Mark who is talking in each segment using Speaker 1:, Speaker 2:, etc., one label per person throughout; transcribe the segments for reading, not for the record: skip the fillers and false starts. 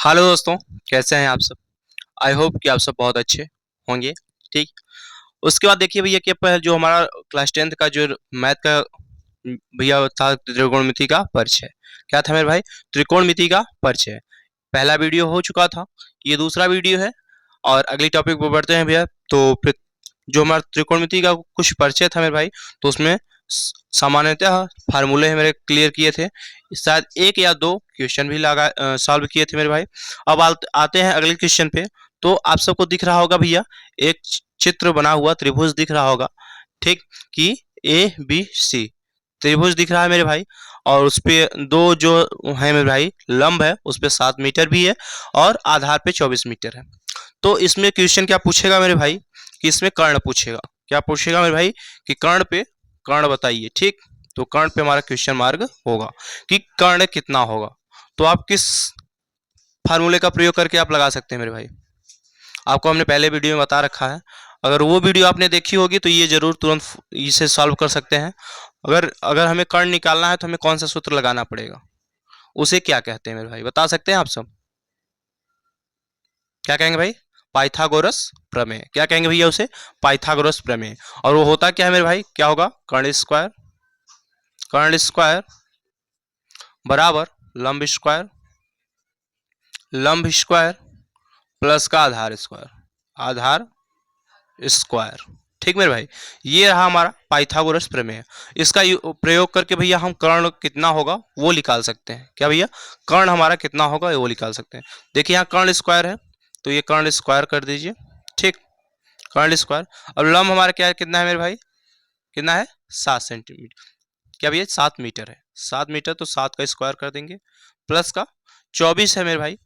Speaker 1: Hello दोस्तों, कैसे हैं आप सब? आई होप कि आप सब बहुत अच्छे होंगे, ठीक। उसके बाद देखिए भैया कि जो हमारा क्लास 10th का जो मैथ का भैया था त्रिकोणमिति का परिचय। क्या था मेरे भाई? त्रिकोणमिति का परिचय। पहला वीडियो हो चुका था, ये दूसरा वीडियो है और अगली टॉपिक पे बढ़ते हैं भैया। तो फिर जो हमारा त्रिकोणमिति का कुछ परिचय था मेरे भाई, तो उसमें सामान्यतः फार्मूले मेरे क्लियर किए थे। शायद एक या दो क्वेश्चन भी सॉल्व किए थे मेरे भाई। अब आते हैं अगले क्वेश्चन पे। तो आप सबको दिख रहा होगा भैया, एक चित्र बना हुआ त्रिभुज दिख रहा होगा, ठीक। कि ए बी सी त्रिभुज दिख रहा है मेरे भाई। और उस पे दो जो है मेरे भाई लंब है, उस पे 7 मीटर भी है और आधार पे 24 मीटर है। तो इसमें क्वेश्चन क्या पूछेगा मेरे भाई कि इसमें कर्ण पूछेगा। क्या पूछेगा मेरे भाई कि कर्ण बताइए, ठीक। तो कर्ण पे हमारा क्वेश्चन मार्क होगा कि कर्ण कितना होगा। तो आप किस फार्मूले का प्रयोग करके आप लगा सकते हैं मेरे भाई? आपको हमने पहले वीडियो में बता रखा है। अगर वो वीडियो आपने देखी होगी तो ये जरूर तुरंत इसे सॉल्व कर सकते हैं। अगर अगर हमें कर्ण निकालना है तो हमें कौन सा सूत्र लगाना पड़ेगा, उसे क्या कहते हैं मेरे भाई, बता सकते हैं आप सब? क्या कहेंगे भाई? पाइथागोरस प्रमेय। क्या कहेंगे भैया उसे? पाइथागोरस प्रमेय। और वो होता क्या है मेरे भाई? क्या होगा? कर्ण स्क्वायर बराबर लंब स्क्वायर प्लस का आधार स्क्वायर। ठीक मेरे भाई, ये रहा हमारा पाइथागोरस प्रमेय। इसका प्रयोग करके भैया हम कर्ण कितना होगा वो निकाल सकते हैं। क्या भैया? कर्ण हमारा कितना होगा वो निकाल सकते हैं। देखिए यहाँ कर्ण स्क्वायर है, तो ये कर्ण स्क्वायर कर दीजिए, ठीक। कर्ण स्क्वायर। अब लंब हमारा क्या है, कितना है मेरे भाई? कितना है? 7 सेंटीमीटर। क्या भैया? 7 मीटर है। 7 मीटर तो 7 का स्क्वायर कर देंगे, प्लस का 24 है मेरे भाई।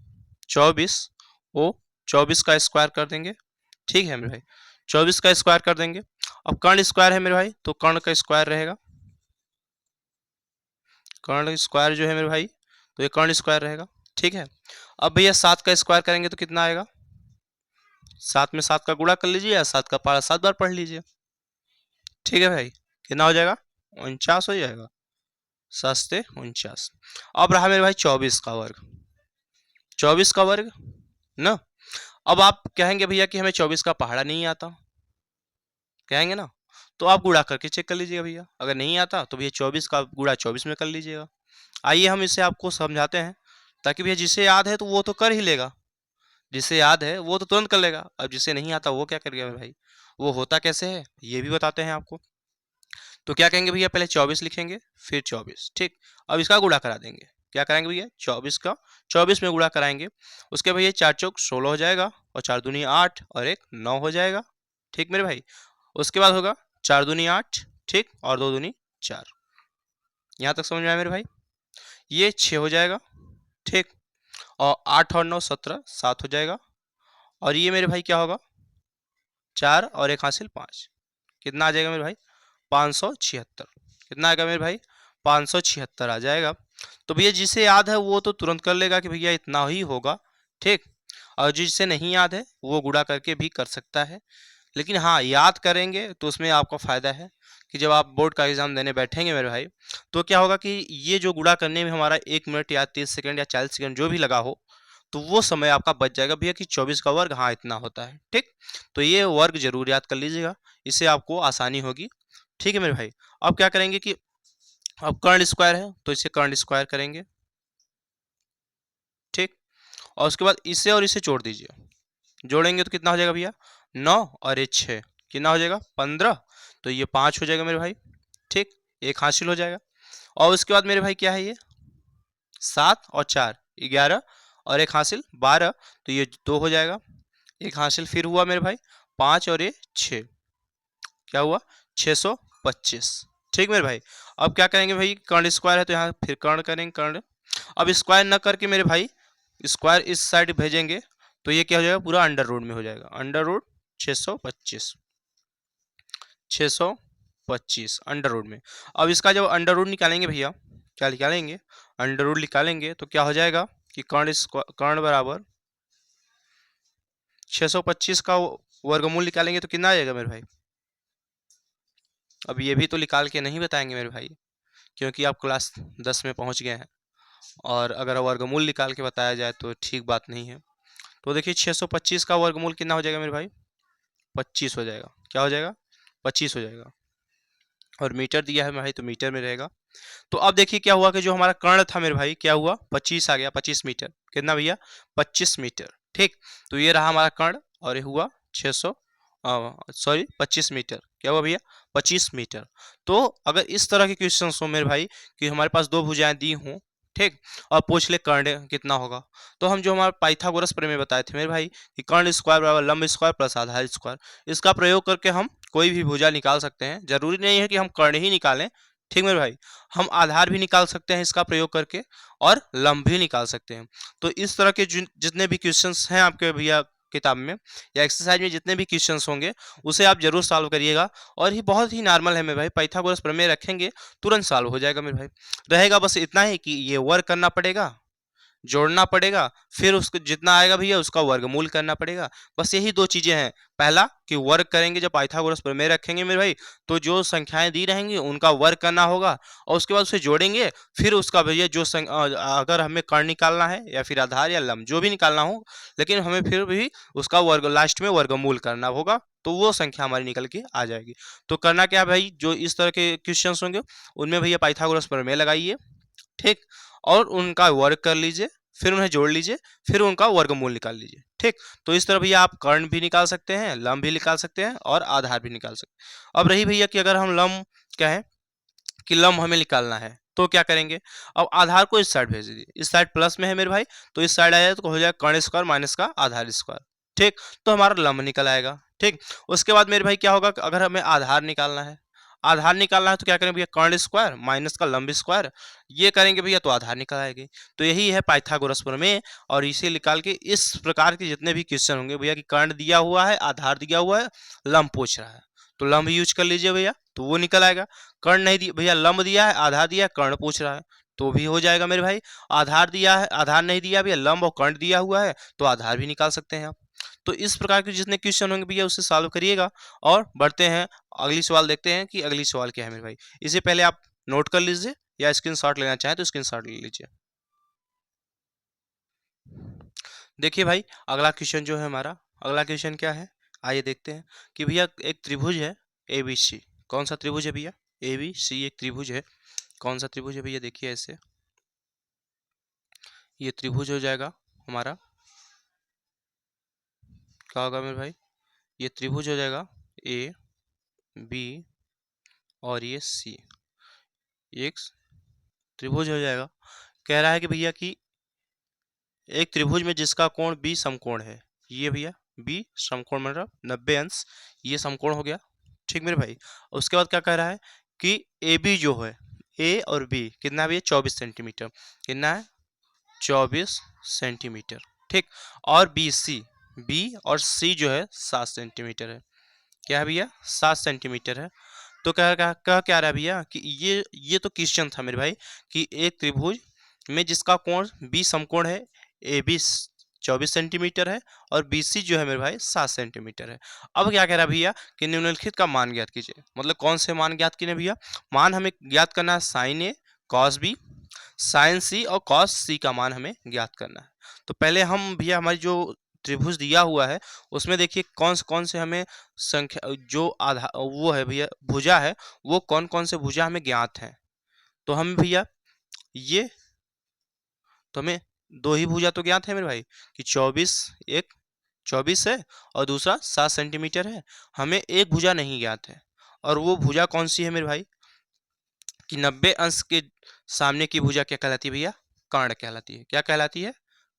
Speaker 1: 24 ओ 24 का स्क्वायर कर देंगे, ठीक है मेरे भाई। 24 का स्क्वायर कर देंगे। अब कर्ण स्क्वायर है मेरे भाई, तो कर्ण का स्क्वायर रहेगा। कर्ण स्क्वायर जो है मेरे भाई, तो ये कर्ण स्क्वायर रहेगा, ठीक है। अब भैया 7 का स्क्वायर करेंगे तो कितना आएगा? 7 में 7 का गुणा कर लीजिए या 7 का पारा 7 बार पढ़ लीजिए, ठीक है भाई। कितना हो जाएगा? 49 हो जाएगा। 7 से 49। अब रहा मेरे भाई 24 का वर्ग ना। अब आप कहेंगे भैया कि हमें 24 का पहाड़ा नहीं आता, कहेंगे ना। तो आप गुणा करके चेक कर लीजिएगा भैया, अगर नहीं आता तो भैया 24 का गुणा 24 में कर लीजिएगा। आइए हम इसे आपको समझाते हैं, ताकि भैया जिसे याद है तो वो तो कर ही लेगा, जिसे याद है वो तो तुरंत कर लेगा। अब जिसे नहीं आता वो क्या करेगा मेरे भाई? वो होता कैसे है ये भी बताते हैं आपको। तो क्या कहेंगे भैया, पहले 24 लिखेंगे, फिर 24, ठीक। अब इसका गुणा करा देंगे। क्या कराएंगे भैया? 24 का 24 में गुणा कराएंगे। उसके भैया 4 चौक 16 हो जाएगा, और 4 दूनी 8 और एक 9 हो जाएगा, ठीक मेरे भाई। उसके बाद होगा 4 दूनी 8, ठीक, और 2 दूनी 4। यहाँ तक समझ में आया मेरे भाई? ये 6 हो जाएगा, ठीक। और 8 और 9 17, 7 हो जाएगा। और ये मेरे भाई क्या होगा? 4 और एक हासिल 5। कितना आ जाएगा मेरे भाई? 576। कितना आएगा मेरे भाई? 576 आ जाएगा। तो भैया जिसे याद है वो तो तुरंत कर लेगा कि भैया इतना ही होगा, ठीक। और जिसे नहीं याद है वो गुणा करके भी कर सकता है। लेकिन हाँ, याद करेंगे तो उसमें आपका फायदा है कि जब आप बोर्ड का एग्जाम देने बैठेंगे मेरे भाई, तो क्या होगा कि ये जो गुणा करने में हमारा 1 मिनट या 30 सेकंड या 40 सेकंड जो भी लगा हो, तो वो समय आपका बच जाएगा भैया कि 24 का वर्ग हाँ इतना होता है, ठीक। तो ये वर्ग जरूर याद कर लीजिएगा, इससे आपको आसानी होगी, ठीक है मेरे भाई। अब क्या करेंगे कि अब कर्ण स्क्वायर है तो इसे कर्ण स्क्वायर करेंगे, ठीक। और उसके बाद इसे और इसे जोड़ दीजिए। जोड़ेंगे तो कितना हो जाएगा भैया? 9 और ये 6, कितना हो जाएगा? 15। तो ये 5 हो जाएगा मेरे भाई, ठीक। एक हासिल हो जाएगा। और उसके बाद मेरे भाई क्या है ये? 7 और 4 11, और एक हासिल 12। तो ये 2 हो जाएगा। एक हासिल फिर हुआ मेरे भाई 5 और ये 6, क्या हुआ? 625, ठीक मेरे भाई। अब क्या करेंगे भाई? कर्ण स्क्वायर है तो यहाँ फिर कर्ण करेंगे, कर्ण। अब स्क्वायर न करके मेरे भाई स्क्वायर इस साइड भेजेंगे, तो ये क्या हो जाएगा? पूरा अंडर रूट में हो जाएगा। अंडर रूट 625, 625 अंडर रूट में। अब इसका जब अंडर रूट निकालेंगे भैया, क्या निकालेंगे? अंडर रूट निकालेंगे तो क्या हो जाएगा कि कर्ण बराबर 625 का वर्गमूल निकालेंगे तो कितना आ जाएगा मेरे भाई? अब ये भी तो निकाल के नहीं बताएंगे मेरे भाई, क्योंकि आप क्लास 10 में पहुंच गए हैं। और अगर वर्गमूल निकाल के बताया जाए तो ठीक बात नहीं है। तो देखिए 625 का वर्गमूल कितना हो जाएगा मेरे भाई, 25 हो जाएगा। क्या हो जाएगा, 25 हो जाएगा। और मीटर दिया है मेरे भाई तो मीटर में रहेगा। तो अब देखिए क्या हुआ कि जो हमारा कर्ण था मेरे भाई, क्या हुआ, 25 आ गया, 25 मीटर। कितना भैया, 25 मीटर। ठीक, तो ये रहा हमारा कर्ण और ये हुआ 600, सॉरी 25 मीटर। क्या हुआ भैया, 25 मीटर। तो अगर इस तरह के क्वेश्चन हो मेरे भाई कि हमारे पास दो भुजाएं दी हों, ठीक, और पूछ ले कर्ण कितना होगा, तो हम जो हमारा पाइथागोरस प्रमेय बताए थे मेरे भाई कि कर्ण स्क्वायर बराबर लंब स्क्वायर प्लस आधार स्क्वायर, इसका प्रयोग करके हम कोई भी भुजा निकाल सकते हैं। जरूरी नहीं है कि हम कर्ण ही निकालें, ठीक मेरे भाई, हम आधार भी निकाल सकते हैं इसका प्रयोग करके और लंब भी निकाल सकते हैं। तो इस तरह के जितने भी क्वेश्चंस हैं आपके भैया किताब में या एक्सरसाइज में जितने भी क्वेश्चंस होंगे उसे आप जरूर सॉल्व करिएगा। और ये बहुत ही नॉर्मल है मेरे भाई, पाइथागोरस प्रमेय रखेंगे तुरंत सॉल्व हो जाएगा मेरे भाई। रहेगा बस इतना ही कि ये वर्क करना पड़ेगा, जोड़ना पड़ेगा, फिर उसको जितना आएगा भैया उसका वर्गमूल करना पड़ेगा। बस यही दो चीजें हैं। पहला कि वर्ग करेंगे, जब पाइथागोरस प्रमेय रखेंगे मेरे भाई तो जो संख्याएं दी रहेंगी उनका वर्ग करना होगा और उसके बाद उसे जोड़ेंगे। फिर उसका भैया जो अगर हमें कर्ण निकालना है या फिर आधार या लंब जो भी निकालना हो, लेकिन हमें फिर भी उसका वर्ग लास्ट में वर्गमूल करना होगा, तो वो संख्या हमारी निकल के आ जाएगी। तो करना क्या भाई, जो इस तरह के क्वेश्चंस होंगे उनमें भैया पाइथागोरस प्रमेय लगाइए, ठीक, और उनका वर्ग कर लीजिए, फिर उन्हें जोड़ लीजिए, फिर उनका वर्गमूल निकाल लीजिए। ठीक, तो इस तरह भैया आप कर्ण भी निकाल सकते हैं, लंब भी निकाल सकते हैं और आधार भी निकाल सकते हैं। अब रही भैया कि अगर हम लंब क्या है कि लंब हमें निकालना है तो क्या करेंगे, अब आधार को इस साइड भेज दीजिए, इस साइड प्लस में है मेरे भाई तो इस साइड आया तो हो जाएगा कर्ण स्क्वायर माइनस का आधार स्क्वायर। ठीक, तो हमारा लंब निकल आएगा। ठीक, उसके बाद मेरे भाई क्या होगा, अगर हमें आधार निकालना है, आधार निकालना है तो क्या करेंगे भैया, कर्ण स्क्वायर माइनस का लंब स्क्वायर, ये करेंगे भैया तो आधार निकल आएगी। तो यही है पाइथागोरस प्रमेय। और इसे निकाल के इस प्रकार के जितने भी क्वेश्चन होंगे भैया कि कर्ण दिया हुआ है, आधार दिया हुआ है, लंब पूछ रहा है, तो लंब यूज कर लीजिए भैया तो वो निकल आएगा। कर्ण नहीं दिया भैया, लंब दिया है, आधार दिया है, कर्ण पूछ रहा है तो भी हो जाएगा मेरे भाई। आधार दिया है, आधार नहीं दिया भैया, लंब और कर्ण दिया हुआ है तो आधार भी निकाल सकते हैं आप। तो इस प्रकार के जितने क्वेश्चन होंगे भैया उसे सॉल्व करिएगा। और बढ़ते हैं अगली सवाल, देखते हैं कि अगली सवाल क्या है मेरे भाई। इससे पहले आप नोट कर लीजिए या स्क्रीनशॉट लेना चाहें तो स्क्रीनशॉट ले लीजिए। देखिए भाई अगला क्वेश्चन जो है हमारा, अगला क्वेश्चन क्या है, आइए देखते हैं कि भैया एक त्रिभुज है ए बी सी। कौन सा त्रिभुज है भैया, ए बी सी एक त्रिभुज है। कौन सा त्रिभुज है भैया, देखिए ऐसे ये त्रिभुज हो जाएगा हमारा, क्या होगा मेरे भाई, ये त्रिभुज हो जाएगा ए बी और ये सी, एक त्रिभुज हो जाएगा। कह रहा है कि भैया कि एक त्रिभुज में जिसका कोण बी समकोण है, ये भैया बी समकोण मतलब 90 अंश, ये समकोण हो गया। ठीक मेरे भाई, उसके बाद क्या कह रहा है कि ए बी जो है, ए और बी कितना है भैया, 24 सेंटीमीटर, कितना है 24 सेंटीमीटर। ठीक, और बी सी, बी और सी जो है 7 सेंटीमीटर है। क्या है भैया, 7 सेंटीमीटर है। तो कह क्या रहा है भैया कि ये तो क्वेश्चन था मेरे भाई कि एक त्रिभुज में जिसका कोण बी समकोण है, ए बी 24 सेंटीमीटर है और बी सी जो है मेरे भाई 7 सेंटीमीटर है। अब क्या कह रहा है भैया कि निम्नलिखित का मान ज्ञात कीजिए, मतलब कौन से मान ज्ञात कीजिए भैया, मान हमें ज्ञात करना है साइन ए कॉस बी, साइन सी और कॉस सी का मान हमें ज्ञात करना है। तो पहले हम भैया हमारी जो त्रिभुज दिया हुआ है उसमें देखिए कौन से हमें संख्या जो आधा वो है भैया भुजा है, वो कौन कौन से भुजा हमें ज्ञात है। तो हम भैया ये तो हमें दो ही भुजा तो ज्ञात है मेरे भाई कि 24, एक 24 है और दूसरा 7 सेंटीमीटर है। हमें एक भुजा नहीं ज्ञात है और वो भुजा कौन सी है मेरे भाई कि 90 अंश के सामने की भुजा क्या कहलाती है भैया, कर्ण कहलाती है। क्या कहलाती है,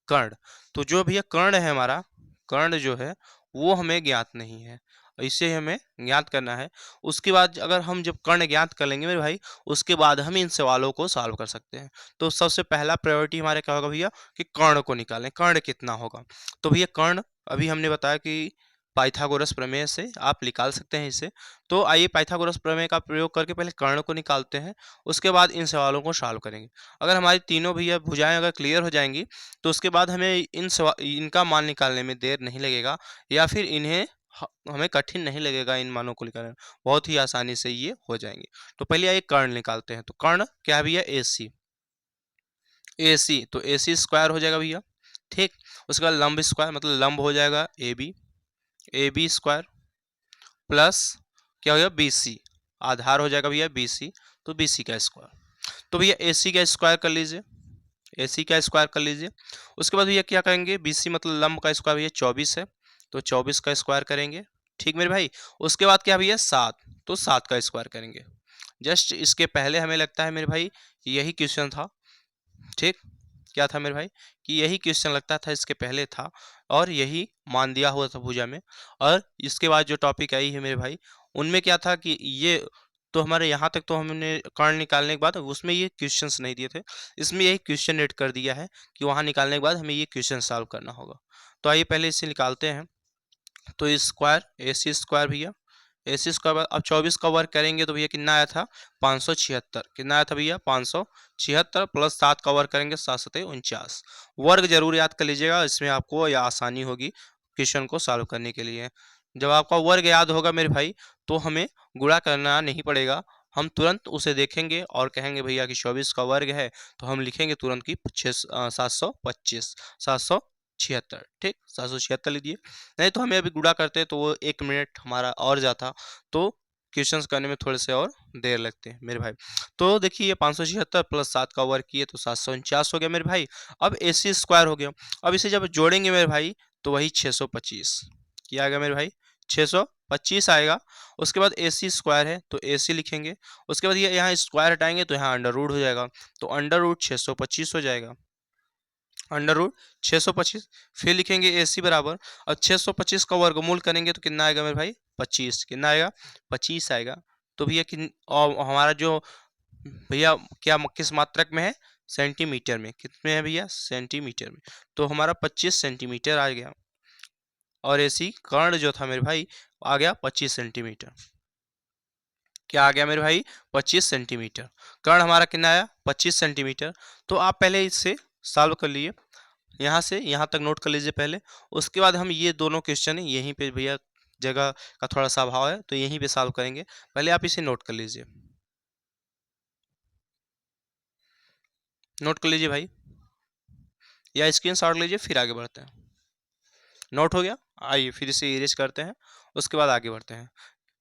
Speaker 1: कर्ण। तो जो भैया कर्ण है हमारा, कर्ण जो है वो हमें ज्ञात नहीं है, इसे हमें ज्ञात करना है। उसके बाद अगर हम जब कर्ण ज्ञात कर लेंगे मेरे भाई उसके बाद हम इन सवालों को सॉल्व कर सकते हैं। तो सबसे पहला प्रायोरिटी हमारे क्या होगा भैया कि कर्ण को निकालें, कर्ण कितना होगा। तो भैया कर्ण अभी हमने बताया कि पाइथागोरस प्रमेय से आप निकाल सकते हैं इसे। तो आइए पाइथागोरस प्रमेय का प्रयोग करके पहले कर्ण को निकालते हैं, उसके बाद इन सवालों को सॉल्व करेंगे। अगर हमारी तीनों भैया भुजाएं अगर क्लियर हो जाएंगी तो उसके बाद हमें इनका मान निकालने में देर नहीं लगेगा या फिर इन्हें हमें कठिन नहीं लगेगा इन मानों को निकालने में, बहुत ही आसानी से ये हो जाएंगे। तो पहले आइए कर्ण निकालते हैं। तो कर्ण क्या है भैया, ए सी, AC, तो AC स्क्वायर हो जाएगा भैया, ठीक। उसके बाद लंब स्क्वायर मतलब लंब हो जाएगा AB स्क्वायर प्लस क्या हो गया BC, आधार हो जाएगा भैया BC, तो BC का स्क्वायर। तो भैया AC का स्क्वायर कर लीजिए, AC का स्क्वायर कर लीजिए। उसके बाद भैया क्या करेंगे, BC मतलब लंब का स्क्वायर भैया 24 है, तो 24 का स्क्वायर करेंगे, ठीक मेरे भाई। उसके बाद क्या भैया 7, तो 7 का स्क्वायर करेंगे। जस्ट इसके पहले हमें लगता है मेरे भाई यही क्वेश्चन था, ठीक। क्या था मेरे भाई कि यही क्वेश्चन लगता था इसके पहले था, और यही मान दिया हुआ था भुजा में। और इसके बाद जो टॉपिक आई है मेरे भाई, उनमें क्या था कि ये तो हमारे यहाँ तक तो हमने कर्ण निकालने के बाद उसमें ये क्वेश्चंस नहीं दिए थे, इसमें यही क्वेश्चन ऐड कर दिया है कि वहाँ निकालने के बाद हमें ये क्वेश्चन सॉल्व करना होगा। तो आइए पहले इसे निकालते हैं। तो स्क्वायर AC स्क्वायर भैया, AC स्क्वायर अब 24 का वर्ग करेंगे तो भैया कितना आया था 576, कितना आया था भैया 576 प्लस 7 का वर्ग करेंगे 7 7 49। वर्ग जरूर याद कर लीजिएगा, इसमें आपको या आसानी होगी क्वेश्चन को सॉल्व करने के लिए। जब आपका वर्ग याद होगा मेरे भाई तो हमें गुणा करना नहीं पड़ेगा, हम तुरंत उसे देखेंगे और कहेंगे भैया कि 24 का वर्ग है, तो हम लिखेंगे तुरंत कि 725 776, ठीक 776 लिख दिए। नहीं तो हमें अभी गुणा करते तो वो 1 मिनट हमारा और जाता, तो क्वेश्चंस करने में थोड़े से और देर लगते हैं मेरे भाई। तो देखिए 576 प्लस 7 का वर्ग किए तो 749 हो गया मेरे भाई। अब AC स्क्वायर हो गया, अब इसे जब जोड़ेंगे मेरे भाई तो वही 625, क्या आएगा मेरे भाई 625 आएगा। उसके बाद AC स्क्वायर है तो AC लिखेंगे, उसके बाद ये यहाँ स्क्वायर हटाएंगे तो यहाँ अंडर रूट हो जाएगा, तो अंडर रूट 625 हो जाएगा, अंडर रूट 625। फिर लिखेंगे AC बराबर, और 625 का वर्गमूल करेंगे तो कितना आएगा मेरे भाई 25, कितना आएगा 25 आएगा। तो भैया और हमारा जो भैया क्या किस मात्रक में है, सेंटीमीटर में, कितने है भैया सेंटीमीटर में, तो हमारा 25 सेंटीमीटर आ गया। और AC कर्ण जो था मेरे भाई आ गया 25 सेंटीमीटर, क्या आ गया मेरे भाई 25 सेंटीमीटर। कर्ण हमारा कितना आया 25 सेंटीमीटर। तो आप पहले इससे सॉल्व कर लिए, यहाँ से यहाँ तक नोट कर लीजिए पहले। उसके बाद हम ये दोनों क्वेश्चन यहीं पे भैया जगह का थोड़ा सा अभाव है तो यहीं पे सॉल्व करेंगे, पहले आप इसे नोट कर लीजिए, नोट कर लीजिए भाई, या स्क्रीनशॉट लीजिए फिर आगे बढ़ते हैं। नोट हो गया, आइए फिर इसे इरेज करते हैं, उसके बाद आगे बढ़ते हैं।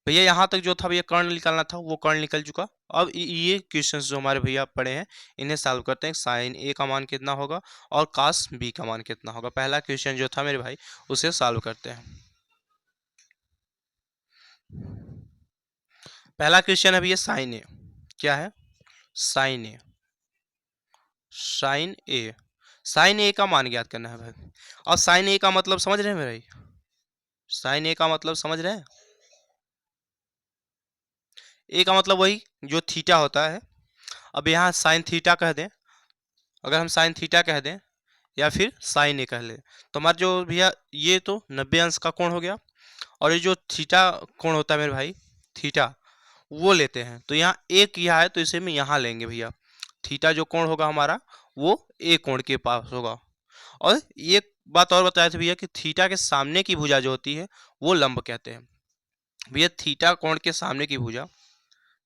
Speaker 1: भैया यहाँ तक जो था भैया कर्ण निकालना था वो कर्ण निकल चुका। अब ये क्वेश्चंस जो हमारे भैया पड़े हैं इन्हें सॉल्व करते हैं। साइन A का मान कितना होगा और कास B का मान कितना होगा, पहला क्वेश्चन जो था मेरे भाई उसे सॉल्व करते हैं। पहला क्वेश्चन है भैया साइन A, क्या है sine A, sine A, sine A का मान ज्ञात करना है भाई। और साइन A का मतलब समझ रहे हैं मेरे भाई, साइन A का मतलब समझ रहे हैं, A का मतलब वही जो थीटा होता है। अब यहाँ साइन थीटा कह दें, अगर हम साइन थीटा कह दें या फिर साइन A कह ले, तो हमारा जो भैया ये तो 90 अंश का कोण हो गया, और ये जो थीटा कोण होता है मेरे भाई थीटा वो लेते हैं, तो यहाँ एक किया है तो इसे हम यहाँ लेंगे भैया। थीटा जो कोण होगा हमारा वो A कोण के पास होगा। और एक बात और बताया था भैया कि थीटा के सामने की भुजा जो होती है वो लंब कहते हैं। भैया थीटा कोण के सामने की भुजा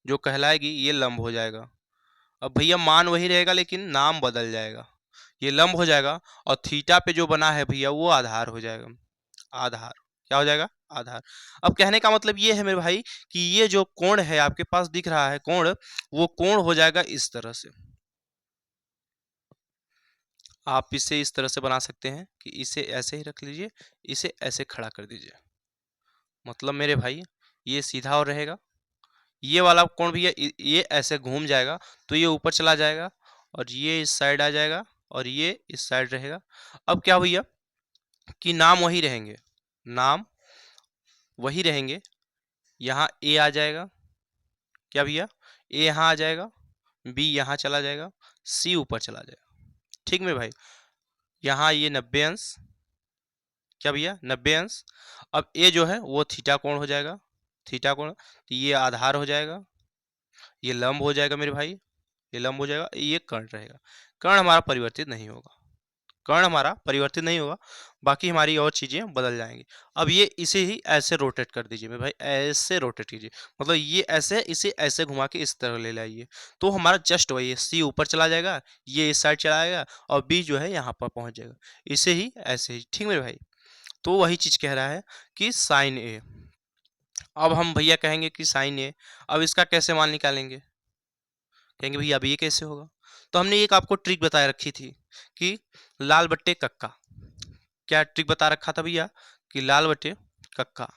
Speaker 1: जो कहलाएगी ये लंब हो जाएगा। अब भैया मान वही रहेगा लेकिन नाम बदल जाएगा, ये लंब हो जाएगा, और थीटा पे जो बना है भैया वो आधार हो जाएगा, आधार क्या हो जाएगा आधार। अब कहने का मतलब ये है मेरे भाई कि ये जो कोण है आपके पास दिख रहा है कोण, वो कोण हो जाएगा इस तरह से। आप इसे इस तरह से बना सकते हैं कि इसे ऐसे ही रख लीजिए, इसे ऐसे खड़ा कर दीजिए, मतलब मेरे भाई ये सीधा और रहेगा, ये वाला कोण भैया ये ऐसे घूम जाएगा तो ये ऊपर चला जाएगा, और ये इस साइड आ जाएगा, और ये इस साइड रहेगा। अब क्या भैया कि नाम वही रहेंगे, नाम वही रहेंगे, यहाँ A आ जाएगा, क्या भैया A यहाँ आ जाएगा, B यहाँ चला जाएगा, C ऊपर चला जाएगा, ठीक मेरे भाई। यहाँ ये 90 अंश, क्या भैया 90 अंश। अब A जो है वो थीटा कोण हो जाएगा, थीटा कोण, तो ये आधार हो जाएगा, ये लंब हो जाएगा मेरे भाई, ये लंब हो जाएगा, ये कर्ण रहेगा, कर्ण हमारा परिवर्तित नहीं होगा। कर्ण हमारा परिवर्तित नहीं होगा, बाकी हमारी और चीजें बदल जाएंगी। अब ये इसे ही ऐसे रोटेट कर दीजिए मेरे भाई, ऐसे रोटेट कीजिए, मतलब ये ऐसे, इसे ऐसे घुमा के इस तरह ले लाइए, तो हमारा जस्ट वही है, सी ऊपर चला जाएगा, ये इस साइड चला जाएगा, और बी जो है यहाँ पर पहुंच जाएगा, इसे ही ऐसे ही। ठीक मेरे भाई, तो वही चीज कह रहा है कि साइन ए। अब हम भैया कहेंगे कि साइन ए, अब इसका कैसे मान निकालेंगे, कहेंगे भैया अब ये कैसे होगा। तो हमने एक आपको ट्रिक बता रखी थी कि लाल बट्टे कक्का, क्या ट्रिक बता रखा था भैया कि लाल बटे कक्का,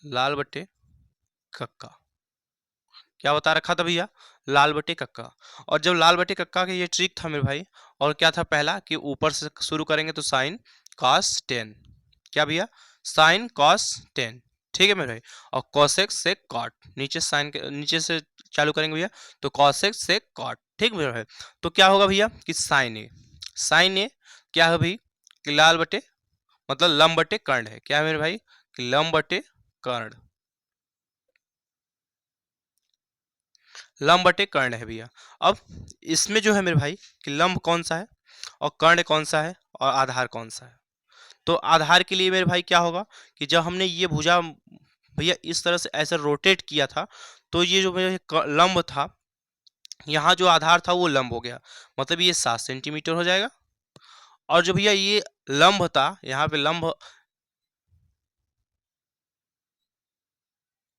Speaker 1: लाल बटे कक्का, क्या बता रखा था भैया, लाल बटे कक्का। और जब लाल बटे कक्का का ये ट्रिक था मेरे भाई, और क्या था पहला कि ऊपर से शुरू करेंगे तो साइन कॉस टेन, क्या भैया, साइन कॉस टेन, ठीक है मेरे भाई, और कॉसेक्स से कॉट, नीचे साइन के नीचे से चालू करेंगे भैया, तो कॉसेक्स से कॉट, ठीक मेरे भाई। तो क्या होगा भैया कि साइन ए, साइन ए क्या है भाई कि लाल बटे, मतलब लंब बटे कर्ण है, क्या है मेरे भाई कि लंब बटे कर्ण, लंब बटे कर्ण है भैया। अब इसमें जो है मेरे भाई कि लंब कौन सा है और कर्ण कौन सा है और आधार कौन सा है। तो आधार के लिए मेरे भाई क्या होगा कि जब हमने ये भुजा भैया इस तरह से ऐसे रोटेट किया था, तो ये जो मेरे लंब था, यहाँ जो आधार था वो लंब हो गया, मतलब ये 7 सेंटीमीटर हो जाएगा। और जो भैया ये लंब था, यहाँ पे लंब,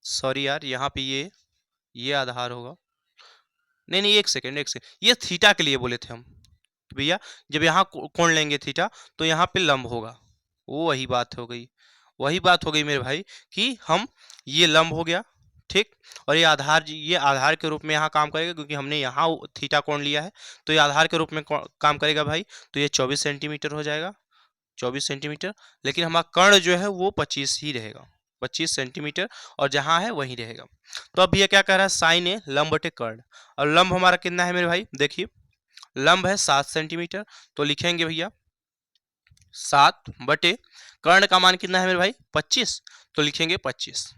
Speaker 1: सॉरी यार, यहाँ पे ये आधार होगा, नहीं नहीं, एक सेकेंड एक सेकेंड, ये थीटा के लिए बोले थे हम, तो भैया जब यहाँ कोण लेंगे थीटा, तो यहाँ पे लंब होगा, वो वही बात हो गई, वही बात हो गई मेरे भाई कि हम, ये लंब हो गया, ठीक, और ये आधार, ये आधार के रूप में यहाँ काम करेगा, क्योंकि हमने यहाँ थीटा कोण लिया है, तो ये आधार के रूप में काम करेगा भाई, तो ये 24 सेंटीमीटर हो जाएगा, 24 सेंटीमीटर। लेकिन हमारा कर्ण जो है वो 25 ही रहेगा, 25 सेंटीमीटर, और जहाँ है वहीं रहेगा। तो अब भैया क्या कह रहा है, साइन ए लंब बटे कर्ण, और लंब हमारा कितना है मेरे भाई, देखिए लंब है 7 सेंटीमीटर, तो लिखेंगे भैया 7 बटे कर्ण का मान कितना है मेरे भाई 25, तो लिखेंगे 25।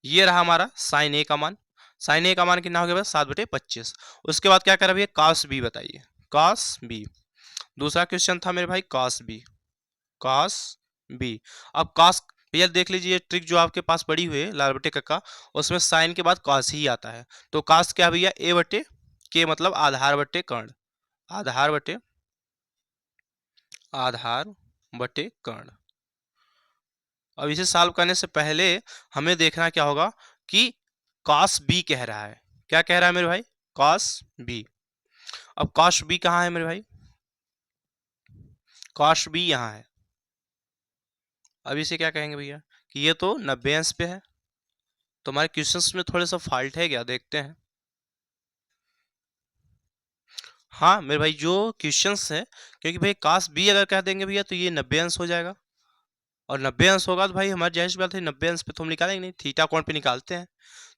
Speaker 1: ये रहा हमारा साइन ए का मान, साइन ए का मान कितना हो गया 7/25। उसके बाद क्या कर रहा है कॉस बी, बताइए कॉस बी, दूसरा क्वेश्चन था मेरे भाई कॉस बी, कॉस बी। अब कॉस, भैया देख लीजिए ट्रिक जो आपके पास पड़ी हुई है लाल बटे का, उसमें साइन के बाद कॉस ही आता है, तो कॉस क्या भैया ए बटे के, मतलब आधार बटे कर्ण, आधार बटे, आधार बटे कर्ण। अब इसे सॉल्व करने से पहले हमें देखना क्या होगा कि कॉस बी कह रहा है, क्या कह रहा है मेरे भाई, कॉस बी। अब कॉस बी कहाँ है मेरे भाई, कॉस बी यहाँ है। अब इसे क्या कहेंगे भैया कि ये तो 90 अंश पे है, तो हमारे क्वेश्चंस में थोड़ा सा फॉल्ट है क्या, देखते हैं। हाँ मेरे भाई जो क्वेश्चंस है, क्योंकि भाई कॉस बी अगर कह देंगे भैया तो ये 90 अंश हो जाएगा, और 90 अंश होगा तो भाई हमारी जाहिर सी बात है 90 अंश पे तो हम निकालेंगे नहीं, थीटा कोण पे निकालते हैं,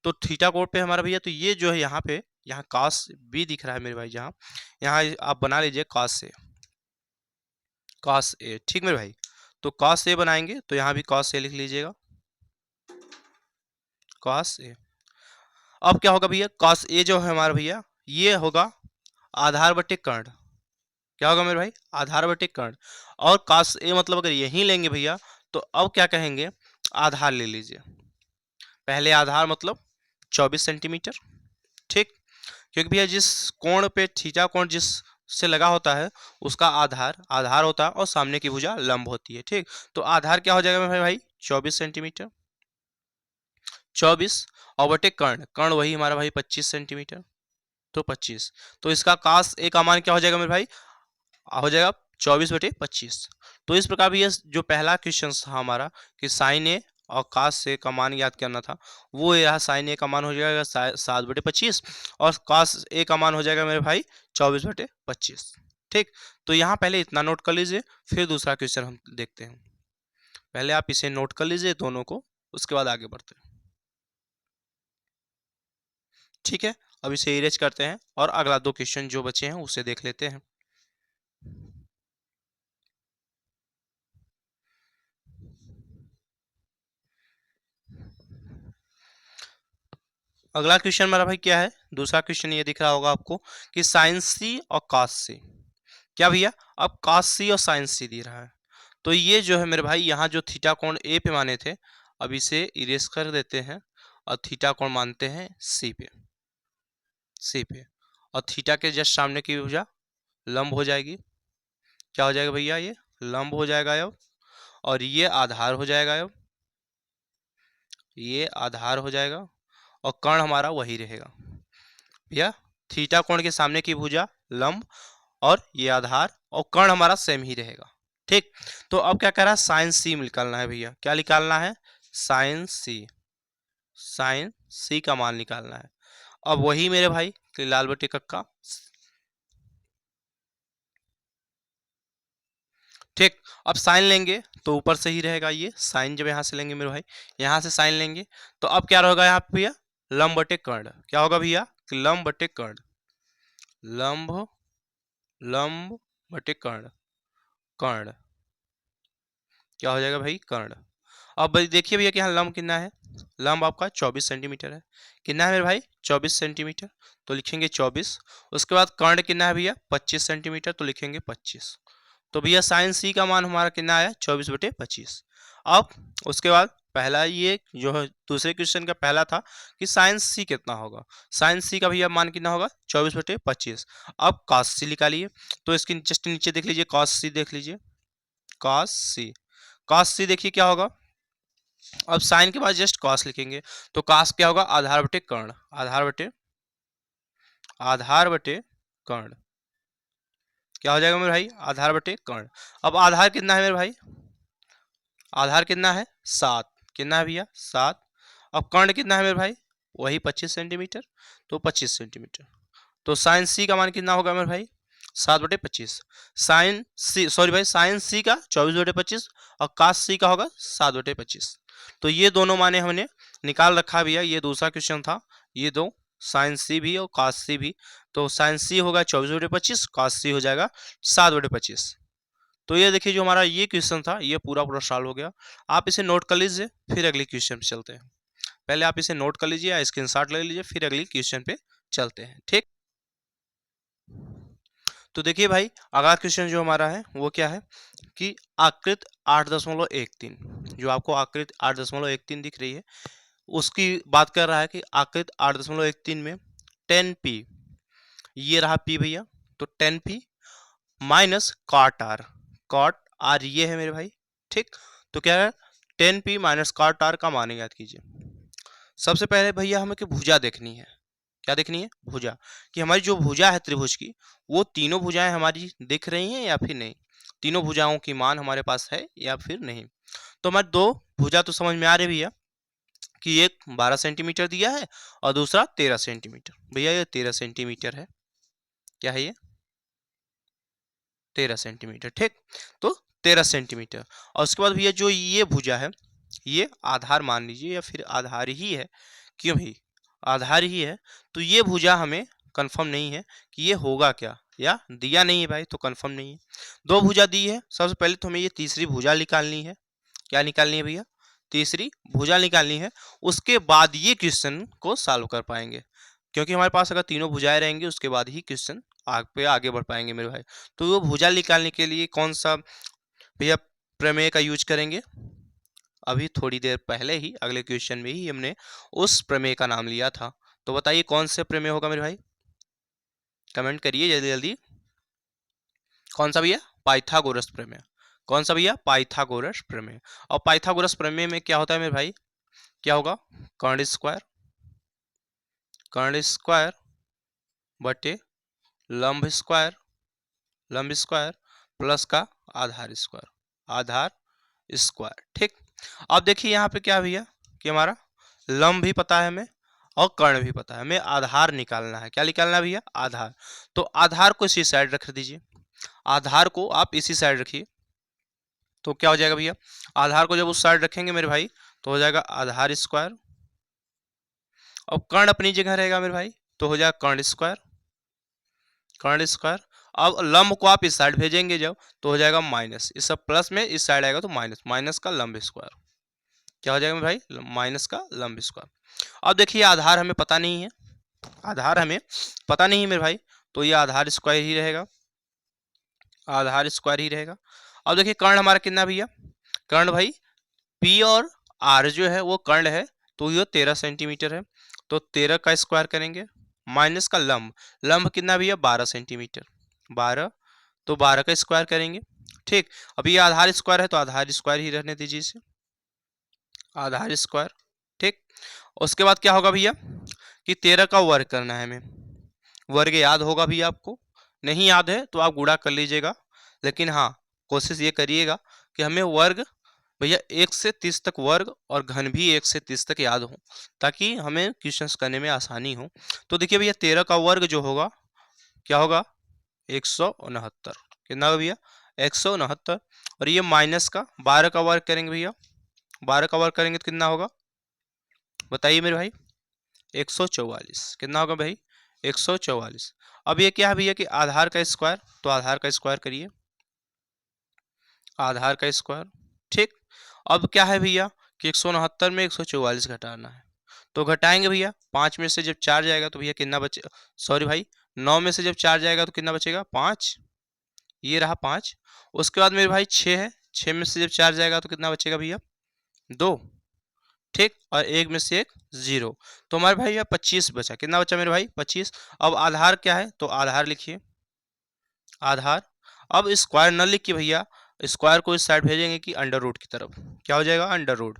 Speaker 1: तो थीटा कोण पे हमारा भैया, तो ये जो है यहाँ पे, यहाँ कॉस बी दिख रहा है मेरे भाई, जहाँ यहाँ आप बना लीजिए कॉस ए, कॉस ए, ठीक मेरे भाई। तो कॉस ए बनाएंगे तो यहाँ भी कॉस ए लिख लीजिएगा, कॉस ए। अब क्या होगा भैया, कॉस ए जो है हमारा भैया ये होगा आधार बटे कर्ण, क्या होगा मेरे भाई आधार बटे कर्ण, और कॉस ए मतलब अगर यही लेंगे भैया, तो अब क्या कहेंगे, आधार ले लीजिए, पहले आधार मतलब 24 सेंटीमीटर, ठीक, क्योंकि भैया जिस कोण पे थीटा कोण जिस से लगा होता है उसका आधार आधार होता है, और सामने की भुजा लंब होती है, ठीक। तो आधार क्या हो जाएगा मेरे भाई 24 सेंटीमीटर, 24, और बटे कर्ण, कर्ण वही हमारा भाई 25 सेंटीमीटर, तो 25। तो इसका कास ए का मान क्या हो जाएगा मेरे भाई, हो जाएगा 24/25। तो इस प्रकार भी ये जो पहला क्वेश्चन था हमारा कि साइन ए और कास से का मान याद करना था, वो यहाँ साइन ए का मान हो जाएगा 7/25, और कास ए का मान हो जाएगा मेरे भाई 24/25, ठीक। तो यहाँ पहले इतना नोट कर लीजिए, फिर दूसरा क्वेश्चन हम देखते हैं, पहले आप इसे नोट कर लीजिए दोनों को, उसके बाद आगे बढ़ते हैं, ठीक है। अब इसे इरेज करते हैं और अगला दो क्वेश्चन जो बचे हैं उसे देख लेते हैं। अगला क्वेश्चन मेरा भाई क्या है, दूसरा क्वेश्चन ये दिख रहा होगा आपको कि साइन सी और कॉस सी। क्या भैया, अब कॉस सी और साइन सी दे रहा है, तो ये जो है मेरे भाई यहाँ जो थीटा कोण ए पे माने थे, अब इसे इरेज कर देते हैं और थीटा कोण मानते हैं सी पे, सी पे, और थीटा के जस्ट सामने की भुजा लंब हो जाएगी। क्या हो जाएगा भैया, ये लंब हो जाएगा अब, और ये आधार हो जाएगा अब, ये आधार हो जाएगा, और कर्ण हमारा वही रहेगा भैया, थीटा कोण के सामने की भुजा लंब और ये आधार, और कर्ण हमारा सेम ही रहेगा। ठीक, तो अब क्या कह रहा है, साइन सी निकालना है भैया। क्या निकालना है, साइन सी, साइन सी का मान निकालना है। अब वही मेरे भाई कि लाल बटे कक्का, ठीक। अब साइन लेंगे तो ऊपर से ही रहेगा, ये साइन जब यहां से लेंगे मेरे भाई, यहां से साइन लेंगे, तो अब क्या रहेगा यहाँ पे भैया, लंब बटे कर्ण। क्या होगा भैया, कि लंब बटे कर्ण, लंब, लंब बटे कर्ण, कर्ण क्या हो जाएगा भाई, कर्ण। अब भाई देखिए भैया कि यहाँ लंब कितना है, लंब आपका 24 सेंटीमीटर है। कितना है मेरे भाई, 24 सेंटीमीटर, तो लिखेंगे 24। उसके बाद कर्ण कितना है भैया, 25 सेंटीमीटर, तो लिखेंगे 25। तो भैया साइन सी का मान हमारा कितना आया, 24/25। अब उसके बाद पहला ये जो है दूसरे क्वेश्चन का पहला था कि साइन सी कितना होगा, साइन सी का भैया मान कितना होगा, 24/25। अब कॉस सी निकालिए, तो इसके जस्ट नीचे देख लीजिए, कॉस सी देख लीजिए, कॉस सी, कॉस सी देखिए क्या होगा, अब साइन के बाद जस्ट कॉस लिखेंगे, तो कॉस क्या होगा, आधार बटे कर्ण, आधार बटे, आधार बटे कर्ण, क्या हो जाएगा मेरे भाई, आधार बटे कर्ण। अब आधार कितना है मेरे भाई, आधार कितना है 7, कितना है भैया 7। अब कर्ण कितना है मेरे भाई, वही 25 सेंटीमीटर, तो 25 सेंटीमीटर, तो साइन सी का मान कितना होगा मेरे भाई, 7/25। साइन सी, सॉरी भाई, साइन सी का 24/25 और कास सी का होगा 7/25। तो ये दोनों माने हमने निकाल रखा भैया, ये दूसरा क्वेश्चन था, ये दो, साइन सी भी और कास सी भी। तो साइन सी होगा 24/25, कास सी हो जाएगा 7/25। तो ये देखिए जो हमारा ये क्वेश्चन था, ये पूरा पूरा सॉल्व हो गया। आप इसे नोट कर लीजिए, फिर अगले क्वेश्चन पे चलते हैं। पहले आप इसे नोट कर लीजिए या स्क्रीनशॉट ले लीजिए, फिर अगली क्वेश्चन पे चलते हैं, ठीक। तो देखिए भाई अगला क्वेश्चन जो हमारा है वो क्या है कि आकृत 8.13, जो आपको आकृत 8.13 दिख रही है, उसकी बात कर रहा है कि आकृत 8.13 में 10p, ये रहा p भैया, तो 10p minus cot R, cot R ये है मेरे भाई, ठीक। तो क्या है, 10p माइनस कॉट आर का मान याद कीजिए। सबसे पहले भैया हमें कि भुजा देखनी है, क्या देखनी है, भुजा, कि हमारी जो भुजा है त्रिभुज की, वो तीनों भुजाएं हमारी दिख रही हैं या फिर नहीं, तीनों भुजाओं की मान हमारे पास है या फिर नहीं। तो हमारे दो भुजा तो समझ में आ रही भैया कि एक 12 सेंटीमीटर दिया है और दूसरा 13 सेंटीमीटर, भैया ये 13 सेंटीमीटर है, क्या है ये 13 सेंटीमीटर, ठीक। तो 13 सेंटीमीटर, और उसके बाद भैया जो ये भुजा है, ये आधार मान लीजिए या फिर आधार ही है, क्यों भाई आधार ही है, तो ये भुजा हमें कंफर्म नहीं है कि ये होगा क्या, या दिया नहीं है भाई तो कंफर्म नहीं है। दो भुजा दी है, सबसे पहले तो हमें ये तीसरी भुजा निकालनी है। क्या निकालनी है भैया, तीसरी भुजा निकालनी है, उसके बाद ये क्वेश्चन को सॉल्व कर पाएंगे, क्योंकि हमारे पास अगर तीनों भुजाएं रहेंगी उसके बाद ही क्वेश्चन आगे बढ़ पाएंगे मेरे भाई। तो वो भुजा निकालने के लिए कौन सा भैया प्रमेय का यूज करेंगे, अभी थोड़ी देर पहले ही अगले क्वेश्चन में ही हमने उस प्रमेय का नाम लिया था, तो बताइए कौन से प्रमेय होगा मेरे भाई, कमेंट करिए जल्दी जल्दी। कौन सा भैया, पाइथागोरस प्रमेय, कौन सा भैया, पाइथागोरस प्रमेय। और पाइथागोरस प्रमेय में क्या होता है मेरे भाई, क्या होगा, कर्ण स्क्वायर, कर्ण स्क्वायर बटे लंब स्क्वायर, लंब स्क्वायर प्लस का आधार स्क्वायर, आधार स्क्वायर, ठीक। अब देखिए यहाँ पे क्या भैया कि हमारा लंब भी पता है हमें और कर्ण भी पता है, हमें आधार निकालना है। क्या निकालना है भैया, आधार। तो आधार को इसी साइड रख दीजिए, आधार को आप इसी साइड रखिए, तो क्या हो जाएगा भैया, आधार को जब उस साइड रखेंगे मेरे भाई तो हो जाएगा आधार स्क्वायर, और कर्ण अपनी जगह रहेगा मेरे भाई, तो हो जाएगा कर्ण स्क्वायर, कर्ण स्क्वायर। अब लंब को आप इस साइड भेजेंगे जब, तो हो जाएगा माइनस, इस सब प्लस में इस साइड आएगा तो माइनस, माइनस का लंब स्क्वायर, क्या हो जाएगा मेरे भाई, माइनस का लंब स्क्वायर। अब देखिए आधार हमें पता नहीं है, आधार हमें पता नहीं है मेरे भाई, तो ये आधार स्क्वायर ही रहेगा, आधार स्क्वायर ही रहेगा। अब देखिए कर्ण हमारा कितना भैया, कर्ण भाई पी और आर जो है वो कर्ण है, तो ये 13 सेंटीमीटर है, तो 13 का स्क्वायर करेंगे माइनस का लंब, लंब कितना भैया 12 सेंटीमीटर, 12, तो 12 का स्क्वायर करेंगे। ठीक, अभी ये आधार स्क्वायर है तो आधार स्क्वायर ही रहने दीजिए इसे, आधार स्क्वायर। ठीक, उसके बाद क्या होगा भैया कि 13 का वर्ग करना है हमें, वर्ग याद होगा भी आपको, नहीं याद है तो आप गुणा कर लीजिएगा, लेकिन हाँ कोशिश ये करिएगा कि हमें वर्ग भैया 1 से 30 तक वर्ग और घन भी 1 से 30 तक याद हो, ताकि हमें क्वेश्चंस करने में आसानी हो। तो देखिए भैया 13 का वर्ग जो होगा क्या होगा 169, कितना होगा भैया 169, और ये माइनस का 12 का वर्ग करेंगे भैया, 12 का वर्ग करेंगे तो कितना होगा बताइए मेरे भाई 144, कितना होगा भाई 144। अब ये क्या है भैया कि आधार का स्क्वायर, तो आधार का स्क्वायर करिए, आधार का स्क्वायर। ठीक, अब क्या है भैया कि 169 में 144 घटाना है, तो घटाएंगे भैया 5 में से जब 4 जाएगा तो भैया कितना बचे, सॉरी भाई 9 में से जब 4 जाएगा तो कितना बचेगा 5, ये रहा 5। उसके बाद मेरे भाई 6 है, 6 में से जब 4 जाएगा तो कितना बचेगा भैया 2। ठीक, और 1 में से 1 0, तो हमारे भाई यहाँ 25 बचा, कितना बचा मेरे भाई 25। अब आधार क्या है, तो आधार लिखिए, आधार। अब स्क्वायर न लिख के भैया स्क्वायर को इस साइड भेजेंगे कि अंडर रूट की तरफ, क्या हो जाएगा अंडर रूट,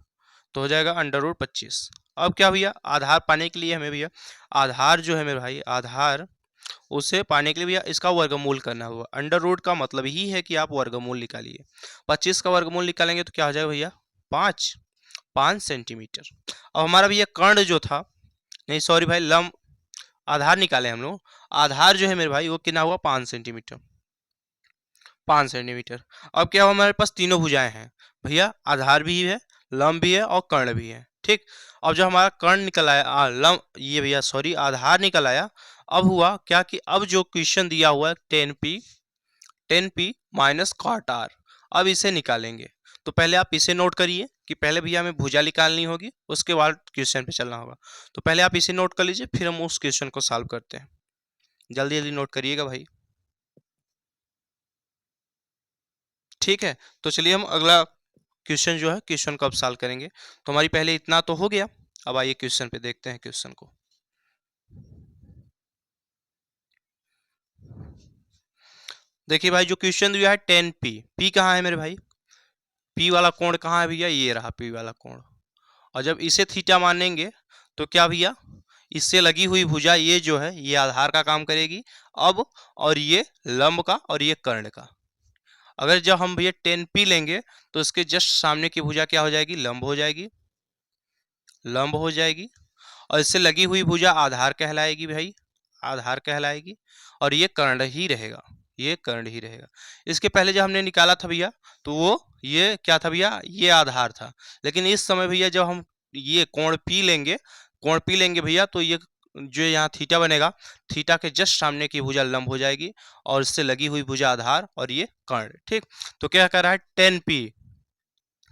Speaker 1: तो हो जाएगा अंडर रूट 25। अब क्या भैया आधार पाने के लिए हमें भैया आधार जो है मेरे भाई आधार, उसे पाने के लिए भैया इसका वर्गमूल करना होगा, अंडर रूट का मतलब ही है कि आप वर्गमूल निकालिए, 25 का वर्गमूल निकालेंगे तो क्या हो जाएगा भैया 5, 5 सेंटीमीटर। अब हमारा भैया कर्ण जो था, नहीं सॉरी भाई लंब, आधार निकाले हम लोग, आधार जो है मेरे भाई वो कितना हुआ 5 सेंटीमीटर, 5 सेंटीमीटर। अब क्या हुआ हमारे पास तीनों भुजाएं हैं भैया, आधार भी है, लंब भी है और कर्ण भी है। ठीक, अब जब हमारा कर्ण निकल आया लंब ये भैया सॉरी आधार निकल आया, अब हुआ क्या कि अब जो क्वेश्चन दिया हुआ है 10p माइनस कॉट आर, अब इसे निकालेंगे। तो पहले आप इसे नोट करिए कि पहले भैया हमें भुजा निकालनी होगी, उसके बाद क्वेश्चन पे चलना होगा। तो पहले आप इसे नोट कर लीजिए, फिर हम उस क्वेश्चन को सॉल्व करते हैं। जल्दी जल्दी नोट करिएगा भाई। ठीक है, तो चलिए हम अगला क्वेश्चन जो है क्वेश्चन को अब सॉल्व करेंगे। तो हमारी पहले इतना तो हो गया, अब आइए क्वेश्चन पे देखते हैं क्वेश्चन को। देखिए भाई जो क्वेश्चन दिया है 10p, p कहाँ है मेरे भाई, p वाला कोण कहाँ है भैया, ये रहा p वाला कोण, और जब इसे थीटा मानेंगे तो क्या भैया इससे लगी हुई भुजा ये जो है ये आधार का काम करेगी अब, और ये लंब का और ये कर्ण का। अगर जब हम भैया 10p लेंगे तो इसके जस्ट सामने की भुजा क्या हो जाएगी लंब हो जाएगी, लंब हो जाएगी, और इससे लगी हुई भुजा आधार कहलाएगी भाई, आधार कहलाएगी, और ये कर्ण ही रहेगा, ये कर्ण ही रहेगा। इसके पहले जब हमने निकाला था भैया तो वो ये क्या था भैया ये आधार था, लेकिन इस समय भैया जब हम ये कोण पी लेंगे, कोण पी लेंगे भैया तो ये जो यहाँ थीटा बनेगा, थीटा के जस्ट सामने की भुजा लंब हो जाएगी और इससे लगी हुई भुजा आधार और ये कर्ण। ठीक, तो क्या कर रहा है 10p,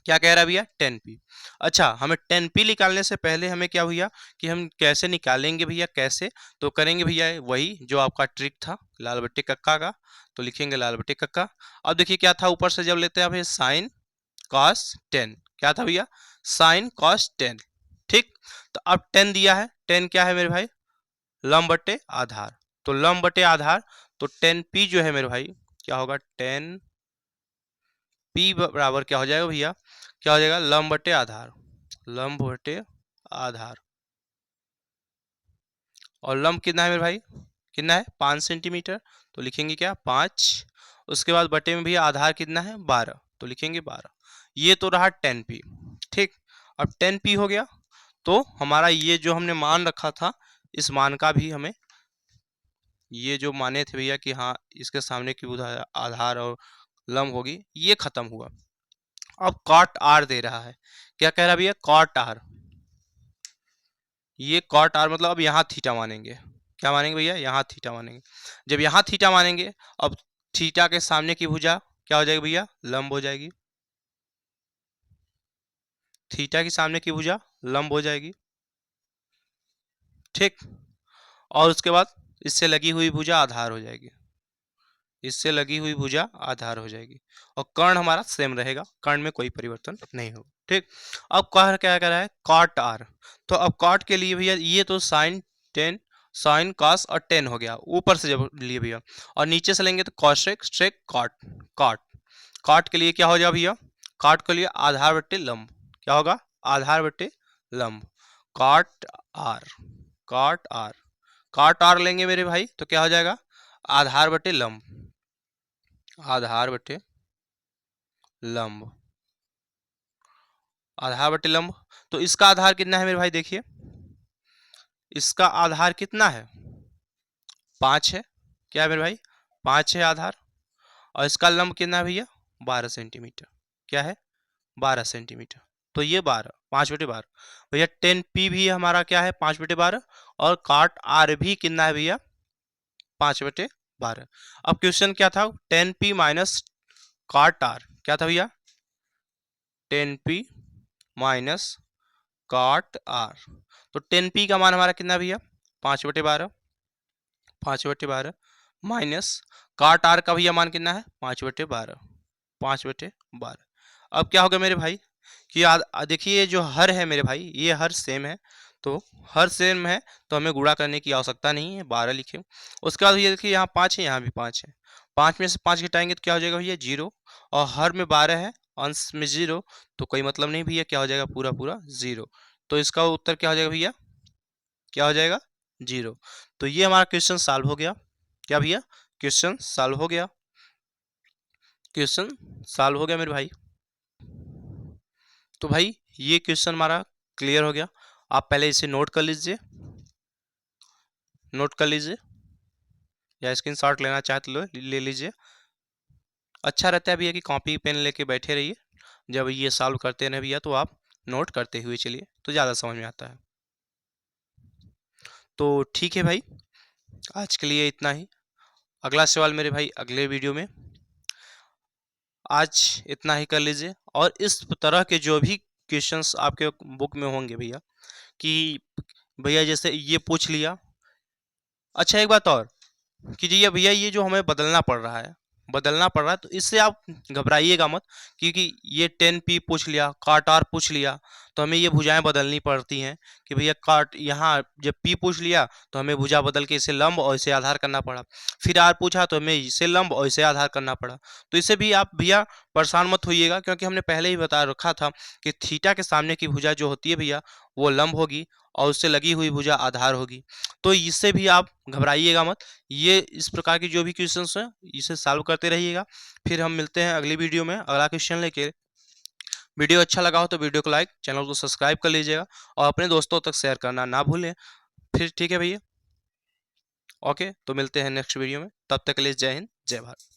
Speaker 1: क्या कह रहा है भैया 10p। अच्छा हमें 10p निकालने से पहले हमें क्या भैया कि हम कैसे निकालेंगे भैया, कैसे तो करेंगे भैया वही जो आपका ट्रिक था लाल बट्टी कक्का का, तो लिखेंगे लाल बट्टी कक्का। अब देखिए क्या था ऊपर से जब लेते हैं भैया साइन कॉस 10, क्या था भैया साइन कॉस 10। ठीक, तो अब 10 दिया है, 10 क्या है मेरे भाई लंब बटे आधार, तो लंब बटे आधार, तो 10p जो है मेरे भाई क्या होगा 10p बराबर क्या हो जाएगा भैया, क्या हो जाएगा लंब बटे आधार, लंब बटे आधार, और लंब कितना है मेरे भाई कितना है 5 सेंटीमीटर, तो लिखेंगे क्या 5, उसके बाद बटे में भैया आधार कितना है 12, तो लिखेंगे 12। ये तो रहा 10p। ठीक, अब 10p हो गया, तो हमारा ये जो हमने मान रखा था इस मान का भी हमें ये जो माने थे भैया कि हाँ इसके सामने की आधार और लंब होगी ये खत्म हुआ। अब कॉट आर दे रहा है, क्या कह रहा है भैया कॉट आर, ये कॉट आर मतलब अब यहाँ थीटा मानेंगे, क्या मानेंगे भैया यहाँ थीटा मानेंगे। जब यहाँ थीटा मानेंगे अब थीटा के सामने की भुजा क्या हो जाएगी भैया लंब हो जाएगी, थीटा के सामने की भुजा लंब हो जाएगी, ठीक। और उसके बाद इससे लगी हुई भुजा आधार हो जाएगी, इससे लगी हुई भुजा आधार हो जाएगी, और कर्ण हमारा सेम रहेगा, कर्ण में कोई परिवर्तन नहीं होगा, ठीक। अब क्या कह रहा है, कॉट आर। तो अब कॉट के लिए भैया ये तो साइन टेन, साइन कॉस और टेन हो गया ऊपर से जब लिए भैया, और नीचे से लेंगे तो cosec sec cot. Cot cot के लिए क्या हो जाएगा भैया, कॉट के लिए आधार बट्टे लंब, क्या होगा, आधार बट्टे लंब, cot R, cot R, cot R लेंगे मेरे भाई तो क्या हो जाएगा, आधार बटे लंब, आधार बटे लंब, आधार बटे लंब। तो इसका आधार कितना है मेरे भाई, देखिए इसका आधार कितना है, 5 है, क्या है मेरे भाई, 5 है आधार, और इसका लंब कितना है भैया, 12 सेंटीमीटर, क्या है, 12 सेंटीमीटर। तो ये 12, 5/12 भैया, 10p भी हमारा क्या है, 5/12, और काट आर भी कितना है भैया, 5/12। अब क्वेश्चन क्या था, 10p माइनस काट आर, क्या था भैया, 10p माइनस काट आर। तो 10p का मान हमारा कितना भैया, 5/12, 5/12 माइनस काट आर का भैया मान कितना है, 5/12, 5/12। अब क्या होगा मेरे भाई कि देखिए जो हर है मेरे भाई, ये हर सेम है, तो हर सेम है तो हमें गुणा करने की आवश्यकता नहीं है, 12 लिखे। उसके बाद ये देखिए यहाँ 5 है, यहाँ भी 5 है, 5 में से 5 घटाएंगे तो क्या हो जाएगा भैया, 0, और हर में 12 है, अंश में 0, तो कोई मतलब नहीं भैया, क्या हो जाएगा, पूरा पूरा 0। तो इसका उत्तर क्या हो जाएगा भैया, क्या हो जाएगा, 0। तो ये हमारा क्वेश्चन सॉल्व हो गया, क्या भैया, क्वेश्चन सॉल्व हो गया, क्वेश्चन सॉल्व हो गया मेरे भाई। तो भाई ये क्वेश्चन हमारा क्लियर हो गया, आप पहले इसे नोट कर लीजिए, नोट कर लीजिए, या स्क्रीनशॉट लेना चाहे तो ले लीजिए। अच्छा रहता है भैया कि कॉपी पेन लेके बैठे रहिए, जब ये सॉल्व करते रहे भैया तो आप नोट करते हुए चलिए, तो ज़्यादा समझ में आता है। तो ठीक है भाई, आज के लिए इतना ही, अगला सवाल मेरे भाई अगले वीडियो में। आज इतना ही कर लीजिए, और इस तरह के जो भी क्वेश्चंस आपके बुक में होंगे भैया, कि भैया जैसे ये पूछ लिया। अच्छा एक बात और, कि जी ये भैया ये जो हमें बदलना पड़ रहा है, बदलना पड़ रहा है, तो इससे आप घबराइएगा मत, क्योंकि ये 10p पूछ लिया, काट आर पूछ लिया, तो हमें ये भुजाएं बदलनी पड़ती हैं, कि भैया काट यहाँ जब p पूछ लिया तो हमें भुजा बदल के इसे लंब और इसे आधार करना पड़ा, फिर r पूछा तो हमें इसे लंब और इसे आधार करना पड़ा। तो इसे भी आप भैया परेशान मत होइएगा, क्योंकि हमने पहले ही बता रखा था कि थीटा के सामने की भुजा जो होती है भैया वो लंब होगी, और उससे लगी हुई भुजा आधार होगी। तो इससे भी आप घबराइएगा मत, ये इस प्रकार की जो भी क्वेश्चंस हैं इसे सॉल्व करते रहिएगा। फिर हम मिलते हैं अगली वीडियो में अगला क्वेश्चन लेके। वीडियो अच्छा लगा हो तो वीडियो को लाइक, चैनल को सब्सक्राइब कर लीजिएगा, और अपने दोस्तों तक शेयर करना ना भूलें। फिर ठीक है भैया, ओके, तो मिलते हैं नेक्स्ट वीडियो में, तब तक के लिए जय हिंद, जय भारत।